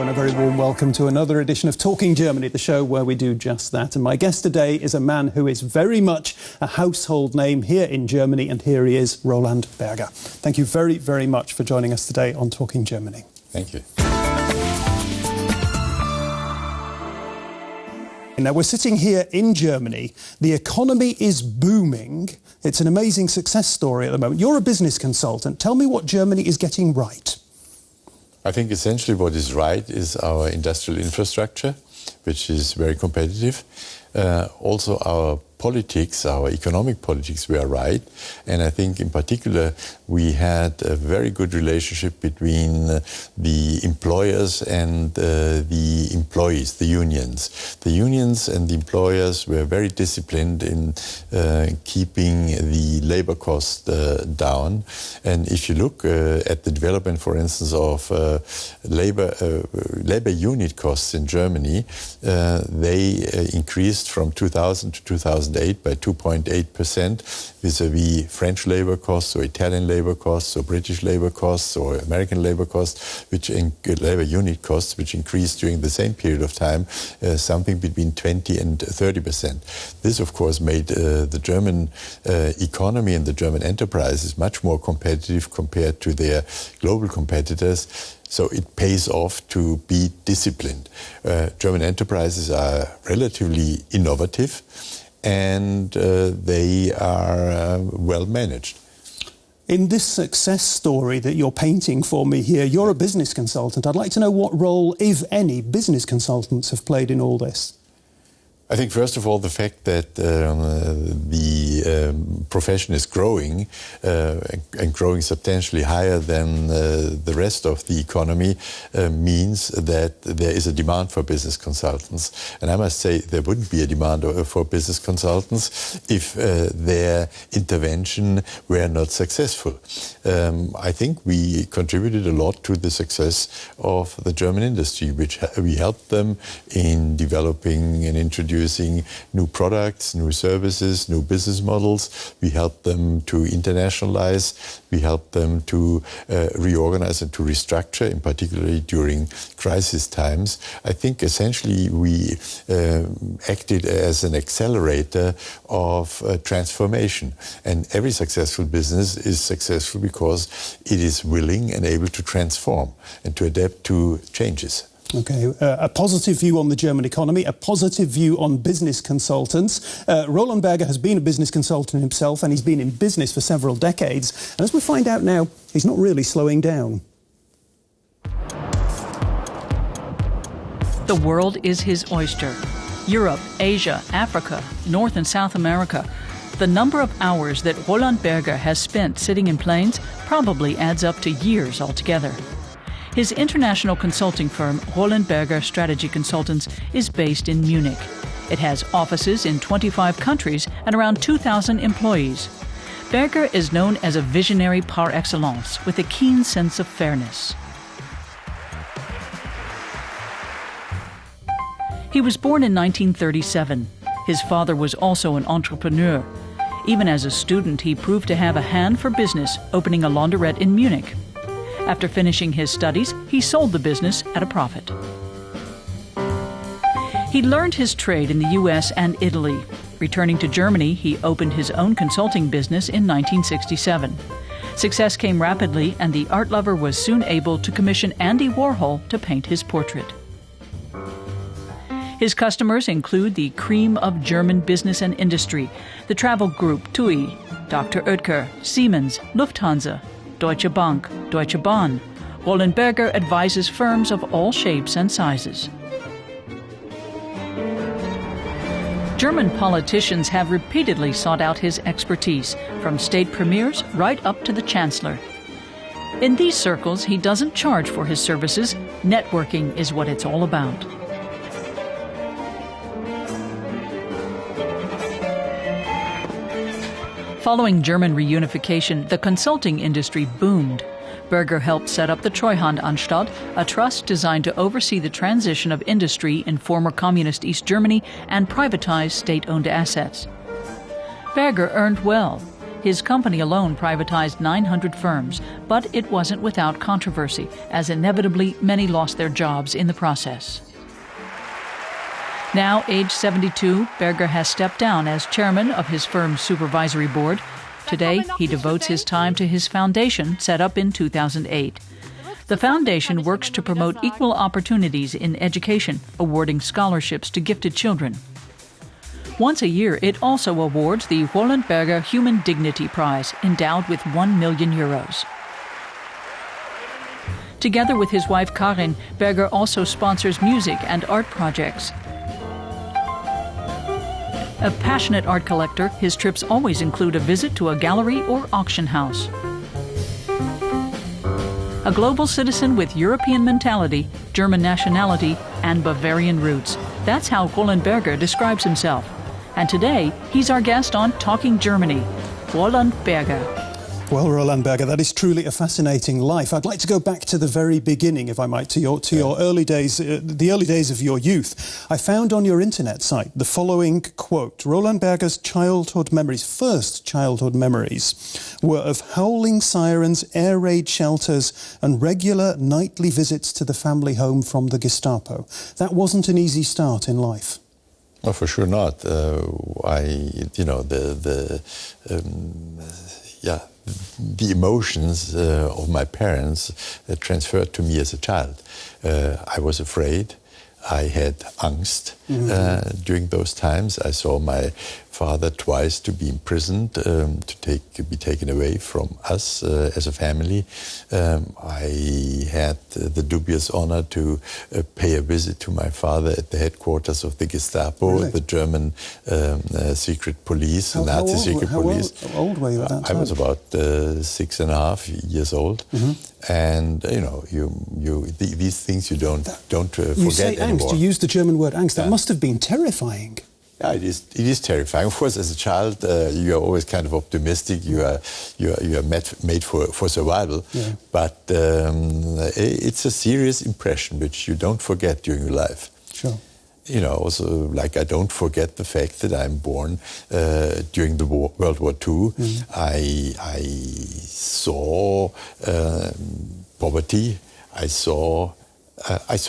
and a very warm welcome to another edition of Talking Germany, the show where we do just that. And my guest today is a man who is very much a household name here in Germany, and here he is, Roland Berger. Thank you very, very much for joining us today on Talking Germany. Thank you. Now, we're sitting here in Germany. The economy is booming. It's an amazing success story at the moment. You're a business consultant. Tell me what Germany is getting right. I think essentially what is right is our industrial infrastructure, which is very competitive. Also our politics, our economic politics were right. And I think in particular we had a very good relationship between the employers and the employees, the unions. The unions and the employers were very disciplined in keeping the labor cost down. And if you look at the development, for instance, of labor unit costs in Germany, they increased from 2000 to 2008 by 2.8% vis-a-vis French labor costs or Italian labor costs or British labor costs or American labor costs, which labor unit costs, which increased during the same period of time, something between 20 and 30%. This, of course, made the German economy and the German enterprises much more competitive compared to their global competitors. So it pays off to be disciplined. German enterprises are relatively innovative and they are well managed. In this success story that you're painting for me here, you're a business consultant. I'd like to know what role, if any, business consultants have played in all this. I think, first of all, the fact that the profession is growing and growing substantially higher than the rest of the economy means that there is a demand for business consultants. And I must say there wouldn't be a demand for business consultants if their intervention were not successful. I think we contributed a lot to the success of the German industry, which we helped them in developing and introducing new products, new services, new business models. We helped them to internationalize. We helped them to reorganize and to restructure, in particularly during crisis times. I think essentially we acted as an accelerator of transformation. And every successful business is successful because it is willing and able to transform and to adapt to changes. Okay, a positive view on the German economy, a positive view on business consultants. Roland Berger has been a business consultant himself, and he's been in business for several decades. And as we find out now, he's not really slowing down. The world is his oyster. Europe, Asia, Africa, North and South America. The number of hours that Roland Berger has spent sitting in planes probably adds up to years altogether. His international consulting firm, Roland Berger Strategy Consultants, is based in Munich. It has offices in 25 countries and around 2,000 employees. Berger is known as a visionary par excellence with a keen sense of fairness. He was born in 1937. His father was also an entrepreneur. Even as a student, he proved to have a hand for business, opening a laundrette in Munich. After finishing his studies, he sold the business at a profit. He learned his trade in the US and Italy. Returning to Germany, he opened his own consulting business in 1967. Success came rapidly, and the art lover was soon able to commission Andy Warhol to paint his portrait. His customers include the cream of German business and industry, the travel group TUI, Dr. Oetker, Siemens, Lufthansa, Deutsche Bank, Deutsche Bahn. Roland Berger advises firms of all shapes and sizes. German politicians have repeatedly sought out his expertise, from state premiers right up to the chancellor. In these circles, he doesn't charge for his services. Networking is what it's all about. Following German reunification, the consulting industry boomed. Berger helped set up the Treuhandanstalt, a trust designed to oversee the transition of industry in former communist East Germany and privatize state-owned assets. Berger earned well. His company alone privatized 900 firms, but it wasn't without controversy, as inevitably many lost their jobs in the process. Now, age 72, Berger has stepped down as chairman of his firm's supervisory board. Today, he devotes his time to his foundation, set up in 2008. The foundation works to promote equal opportunities in education, awarding scholarships to gifted children. Once a year, it also awards the Roland Berger Human Dignity Prize, endowed with €1 million. Together with his wife Karin, Berger also sponsors music and art projects. A passionate art collector, his trips always include a visit to a gallery or auction house. A global citizen with European mentality, German nationality, and Bavarian roots. That's how Roland Berger describes himself. And today, he's our guest on Talking Germany, Roland Berger. Well, Roland Berger, that is truly a fascinating life. I'd like to go back to the very beginning, if I might, to your early days, the early days of your youth. I found on your internet site the following quote: Roland Berger's childhood memories, first childhood memories, were of howling sirens, air raid shelters, and regular nightly visits to the family home from the Gestapo. That wasn't an easy start in life. Well, for sure not. The emotions of my parents transferred to me as a child. I was afraid. I had angst during those times. I saw my father twice to be imprisoned, to be taken away from us as a family. I had the dubious honor to pay a visit to my father at the headquarters of the Gestapo, really? The German secret police, the Nazi secret police. How old were you at that time? I was about 6.5 years old. And these things you don't forget you say anymore. Angst. You used the German word angst. That must have been terrifying. Yeah, it is terrifying. Of course, as a child, you are always kind of optimistic. You are made for survival. Yeah. But it's a serious impression which you don't forget during your life. Sure. You know, also, like, I don't forget the fact that I'm born during the World War II. I saw poverty. I saw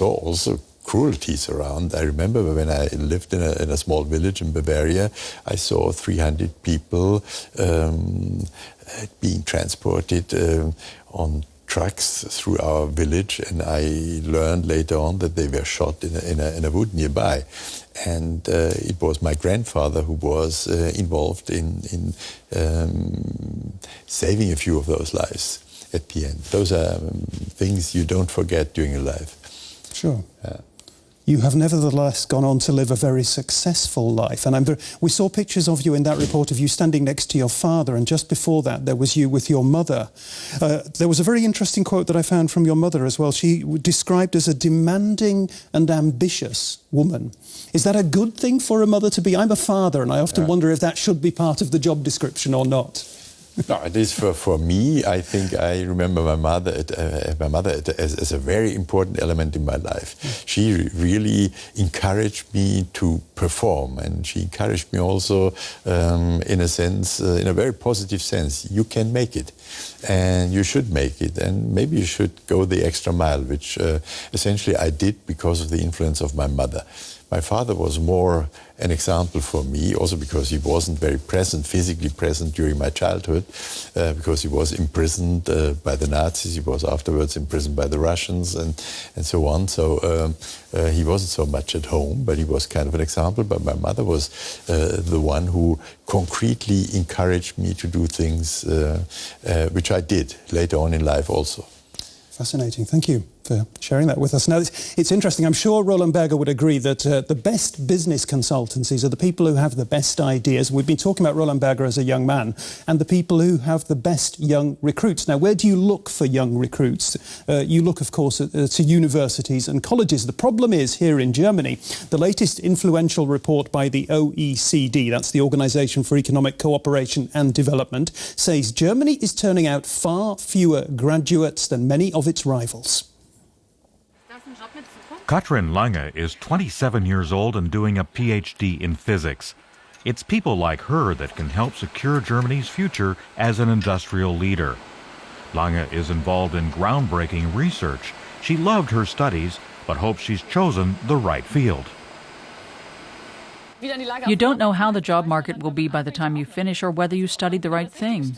also cruelties around. I remember when I lived in a small village in Bavaria, I saw 300 people being transported on trucks through our village, and I learned later on that they were shot in a wood nearby. And it was my grandfather who was involved in saving a few of those lives at the end. Those are things you don't forget during your life. Sure. You have nevertheless gone on to live a very successful life. And we saw pictures of you in that report of you standing next to your father, and just before that there was you with your mother. There was a very interesting quote that I found from your mother as well. She described as a demanding and ambitious woman. Is that a good thing for a mother to be? I'm a father, and I often wonder if that should be part of the job description or not. No, it is for me. I think I remember my mother as a very important element in my life. She really encouraged me to perform, and she encouraged me also, in a sense, in a very positive sense. You can make it, and you should make it, and maybe you should go the extra mile, which essentially I did because of the influence of my mother. My father was more an example for me, also because he wasn't very present, physically present during my childhood, because he was imprisoned by the Nazis. He was afterwards imprisoned by the Russians and so on. So he wasn't so much at home, but he was kind of an example. But my mother was the one who concretely encouraged me to do things, which I did later on in life also. Fascinating. Thank you for sharing that with us. Now, it's interesting. I'm sure Roland Berger would agree that the best business consultancies are the people who have the best ideas. We've been talking about Roland Berger as a young man, and the people who have the best young recruits. Now, where do you look for young recruits? You look, of course, to universities and colleges. The problem is, here in Germany, the latest influential report by the OECD, that's the Organisation for Economic Cooperation and Development, says Germany is turning out far fewer graduates than many of its rivals. Katrin Lange is 27 years old and doing a PhD in physics. It's people like her that can help secure Germany's future as an industrial leader. Lange is involved in groundbreaking research. She loved her studies, but hopes she's chosen the right field. You don't know how the job market will be by the time you finish or whether you studied the right thing.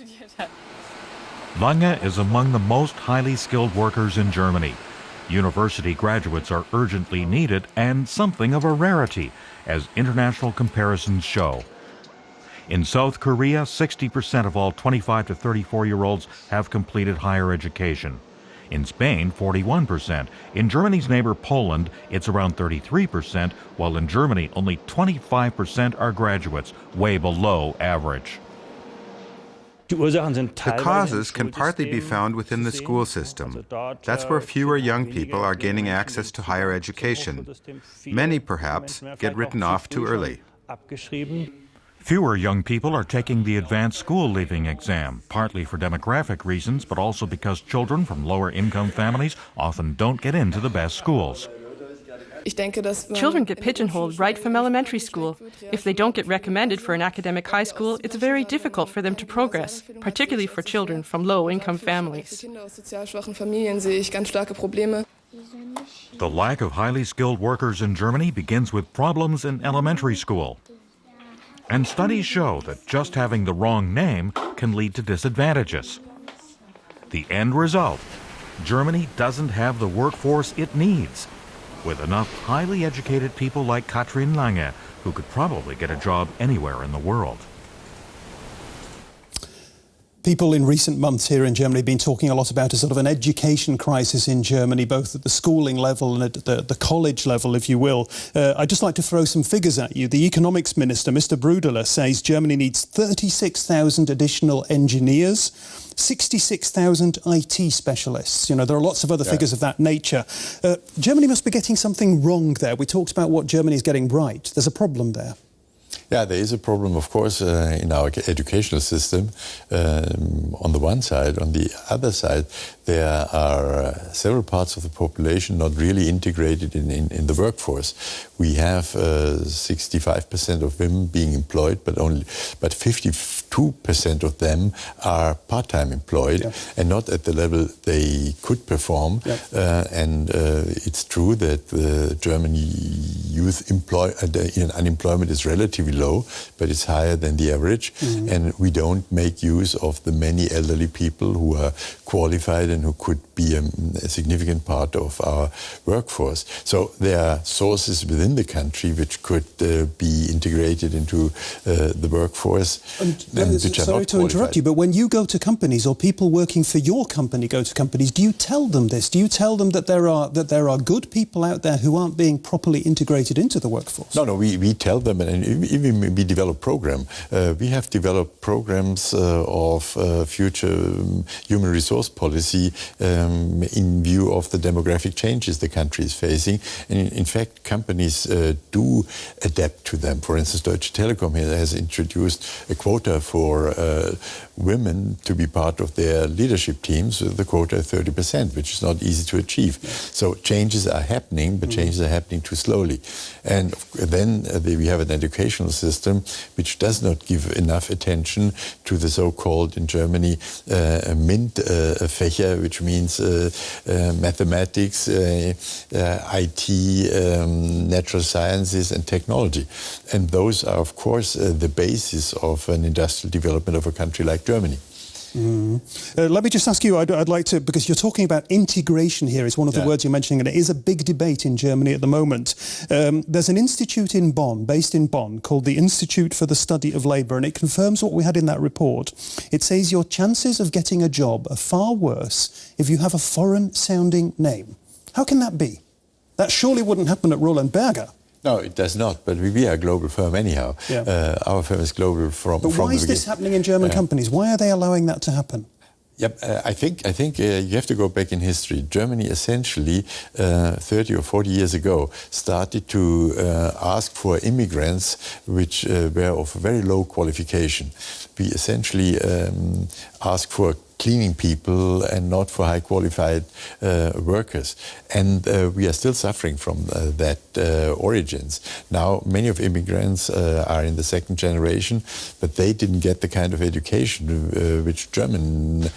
Lange is among the most highly skilled workers in Germany. University graduates are urgently needed and something of a rarity, as international comparisons show. In South Korea, 60% of all 25 to 34-year-olds have completed higher education. In Spain, 41%. In Germany's neighbor Poland, it's around 33%, while in Germany, only 25% are graduates, way below average. The causes can partly be found within the school system. That's where fewer young people are gaining access to higher education. Many, perhaps, get written off too early. Fewer young people are taking the advanced school leaving exam, partly for demographic reasons, but also because children from lower income families often don't get into the best schools. Children get pigeonholed right from elementary school. If they don't get recommended for an academic high school, it's very difficult for them to progress, particularly for children from low-income families. The lack of highly skilled workers in Germany begins with problems in elementary school. And studies show that just having the wrong name can lead to disadvantages. The end result, Germany doesn't have the workforce it needs, with enough highly educated people like Katrin Lange, who could probably get a job anywhere in the world. People in recent months here in Germany have been talking a lot about a sort of an education crisis in Germany, both at the schooling level and at the college level, if you will. I'd just like to throw some figures at you. The economics minister, Mr. Brudeler, says Germany needs 36,000 additional engineers, 66,000 IT specialists. You know, there are lots of other figures of that nature. Germany must be getting something wrong there. We talked about what Germany is getting right. There's a problem there. Yeah, there is a problem, of course, in our educational system on the one side. On the other side, there are several parts of the population not really integrated in the workforce. We have 65% of women being employed, but 52% of them are part-time employed and not at the level they could perform. And it's true that German youth unemployment is relatively low, but it's higher than the average. And we don't make use of the many elderly people who are qualified and who could be a significant part of our workforce. So there are sources within the country which could be integrated into the workforce. Sorry to interrupt you, but when you go to companies or people working for your company go to companies, do you tell them this? Do you tell them that there are good people out there who aren't being properly integrated into the workforce? No, we tell them, and even we develop program. We have developed programs of future human resource policy in view of the demographic changes the country is facing. And in fact, companies do adapt to them. For instance, Deutsche Telekom has introduced a quota for women to be part of their leadership teams. The quota is 30%, which is not easy to achieve. So changes are happening, but changes are happening too slowly. And then we have an educational system which does not give enough attention to the so-called, in Germany, MINT-Fächer, which means mathematics, IT, natural sciences and technology. And those are, of course, the basis of an industrial development of a country like Germany. Let me just ask you, I'd like to, because you're talking about integration here, is one of the words you're mentioning, and it is a big debate in Germany at the moment. There's an institute in Bonn, based in Bonn, called the Institute for the Study of Labour, and it confirms what we had in that report. It says your chances of getting a job are far worse if you have a foreign-sounding name. How can that be? That surely wouldn't happen at Roland Berger. No, it does not, but we are a global firm anyhow. Our firm is global from the beginning. But why is this happening in German companies? Why are they allowing that to happen? Yep, I think you have to go back in history. Germany essentially 30 or 40 years ago started to ask for immigrants which were of very low qualification. We essentially asked for cleaning people and not for high qualified workers. And we are still suffering from that origins. Now, many of immigrants are in the second generation, but they didn't get the kind of education which German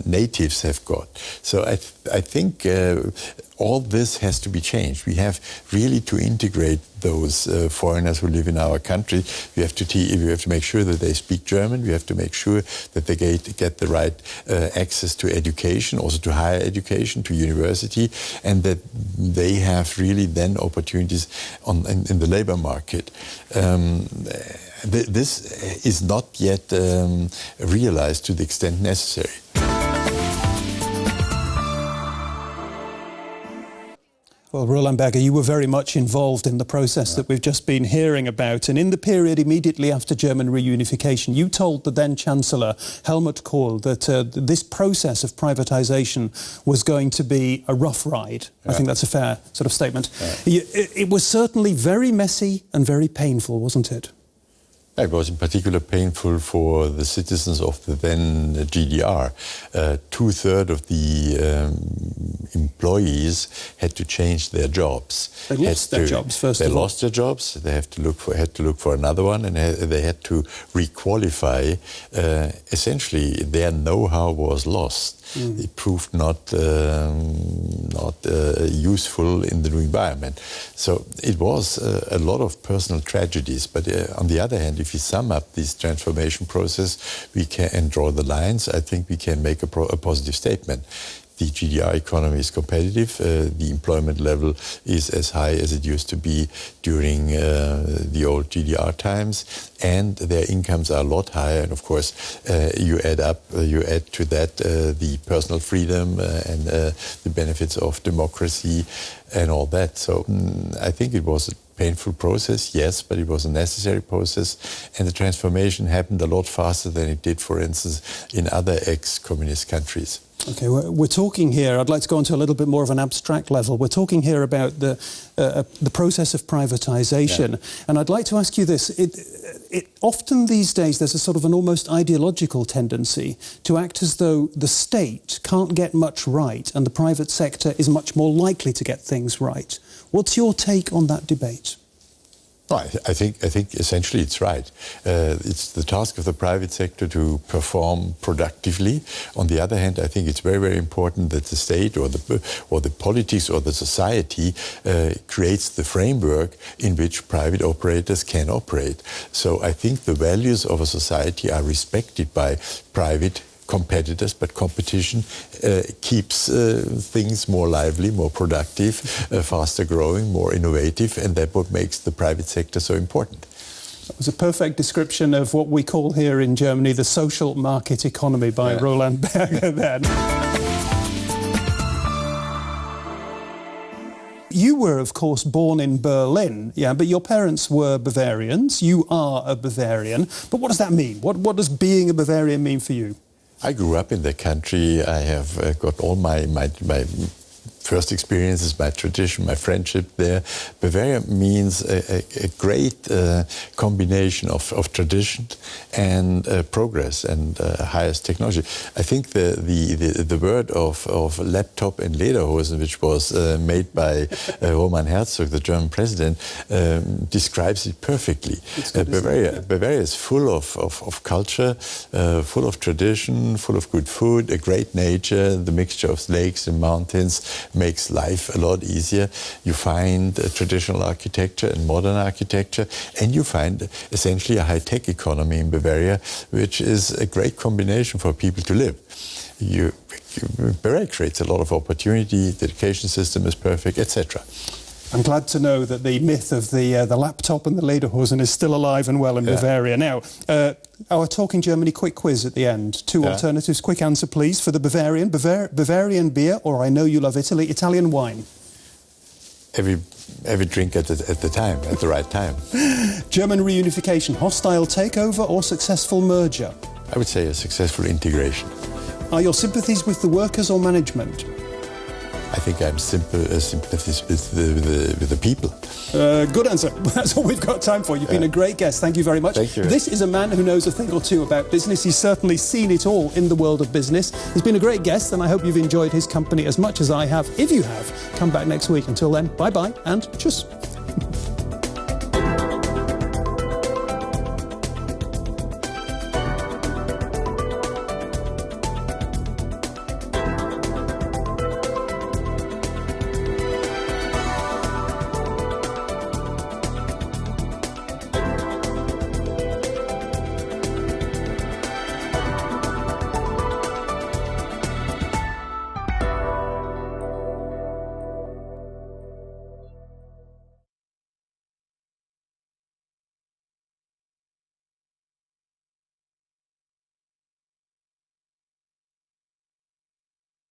natives have got. So I think all this has to be changed. We have really to integrate those foreigners who live in our country. We have to make sure that they speak German. We have to make sure that they get the right access to education, also to higher education, to university, and that they have really then opportunities in the labor market. This is not yet realized to the extent necessary. Well, Roland Berger, you were very much involved in the process that we've just been hearing about. And in the period immediately after German reunification, you told the then Chancellor, Helmut Kohl, that this process of privatisation was going to be a rough ride. Yeah. I think that's a fair sort of statement. Yeah. It was certainly very messy and very painful, wasn't it? It was in particular painful for the citizens of the then GDR. 2/3 of the employees had to change their jobs. They lost their jobs, first of all. They lost their jobs. They had to look for another one, and they had to requalify. Essentially, their know-how was lost. It proved not useful in the new environment. So it was a lot of personal tragedies. But on the other hand, if we sum up this transformation process, and draw the lines, I think we can make a positive statement. The GDR economy is competitive. The employment level is as high as it used to be during the old GDR times, and their incomes are a lot higher. And of course, you add to that the personal freedom and the benefits of democracy and all that. So I think it was a painful process, yes, but it was a necessary process, and the transformation happened a lot faster than it did, for instance, in other ex-communist countries. Okay, we're talking here, I'd like to go on to a little bit more of an abstract level. We're talking here about the process of privatisation. Yeah. And I'd like to ask you this. Often these days there's a sort of an almost ideological tendency to act as though the state can't get much right and the private sector is much more likely to get things right. What's your take on that debate? No, I think essentially it's right. It's the task of the private sector to perform productively. On the other hand, I think it's very, very important that the state or the politics or the society creates the framework in which private operators can operate. So I think the values of a society are respected by private competitors, but competition keeps things more lively, more productive, faster growing, more innovative, and that's what makes the private sector so important. That was a perfect description of what we call here in Germany the social market economy by Roland Berger then. You were, of course, born in Berlin, but your parents were Bavarians. You are a Bavarian. But what does that mean? What does being a Bavarian mean for you? I grew up in the country. I have got all my first experiences, my tradition, my friendship there. Bavaria means a great combination of tradition and progress and highest technology. I think the word of laptop and lederhosen, which was made by Roman Herzog, the German president, describes it perfectly. Bavaria is full of culture, full of tradition, full of good food, a great nature. The mixture of lakes and mountains makes life a lot easier. You find traditional architecture and modern architecture, and you find essentially a high-tech economy in Bavaria, which is a great combination for people to live. Bavaria creates a lot of opportunity, the education system is perfect, etc. I'm glad to know that the myth of the laptop and the lederhosen is still alive and well in Bavaria. Now, our Talking Germany quick quiz at the end. Two alternatives. Quick answer, please, for the Bavarian. Bavarian beer, or I know you love Italy, Italian wine. Every drink at the time, at the right time. German reunification, hostile takeover or successful merger? I would say a successful integration. Are your sympathies with the workers or management? I think I'm sympathizing with the people. Good answer. That's all we've got time for. You've been a great guest. Thank you very much. Thank you. This is a man who knows a thing or two about business. He's certainly seen it all in the world of business. He's been a great guest, and I hope you've enjoyed his company as much as I have. If you have, come back next week. Until then, bye-bye and tschüss.